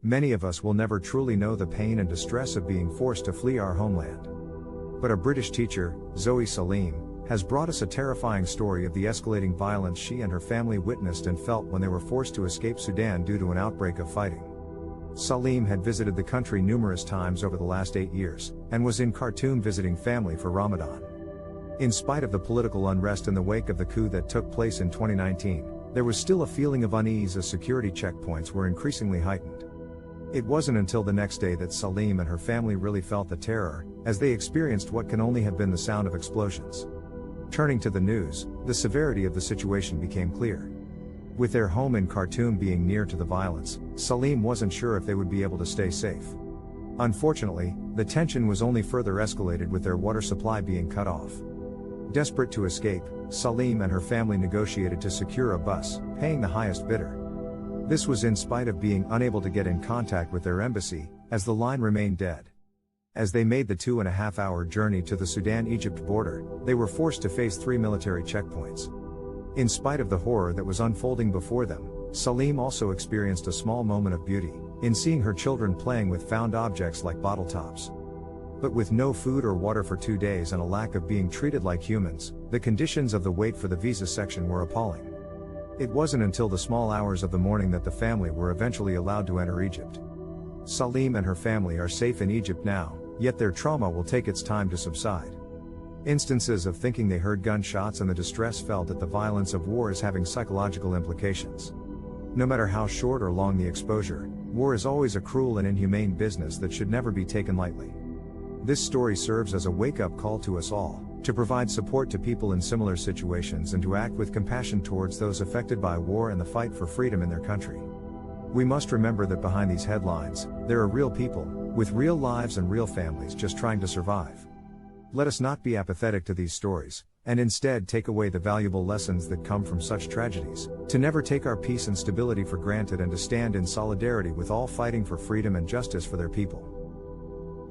Many of us will never truly know the pain and distress of being forced to flee our homeland. But a British teacher, Zoe Salim, has brought us a terrifying story of the escalating violence she and her family witnessed and felt when they were forced to escape Sudan due to an outbreak of fighting. Salim had visited the country numerous times over the last 8 years, and was in Khartoum visiting family for Ramadan. In spite of the political unrest in the wake of the coup that took place in 2019, there was still a feeling of unease as security checkpoints were increasingly heightened. It wasn't until the next day that Salim and her family really felt the terror, as they experienced what can only have been the sound of explosions. Turning to the news, the severity of the situation became clear. With their home in Khartoum being near to the violence, Salim wasn't sure if they would be able to stay safe. Unfortunately, the tension was only further escalated with their water supply being cut off. Desperate to escape, Salim and her family negotiated to secure a bus, paying the highest bidder. This was in spite of being unable to get in contact with their embassy, as the line remained dead. As they made the 2.5-hour journey to the Sudan-Egypt border, they were forced to face 3 military checkpoints. In spite of the horror that was unfolding before them, Salim also experienced a small moment of beauty, in seeing her children playing with found objects like bottle tops. But with no food or water for 2 days and a lack of being treated like humans, the conditions of the wait for the visa section were appalling. It wasn't until the small hours of the morning that the family were eventually allowed to enter Egypt. Salim and her family are safe in Egypt now, yet their trauma will take its time to subside. Instances of thinking they heard gunshots and the distress felt at the violence of war is having psychological implications. No matter how short or long the exposure, war is always a cruel and inhumane business that should never be taken lightly. This story serves as a wake-up call to us all, to provide support to people in similar situations and to act with compassion towards those affected by war and the fight for freedom in their country. We must remember that behind these headlines, there are real people, with real lives and real families just trying to survive. Let us not be apathetic to these stories, and instead take away the valuable lessons that come from such tragedies, to never take our peace and stability for granted and to stand in solidarity with all fighting for freedom and justice for their people.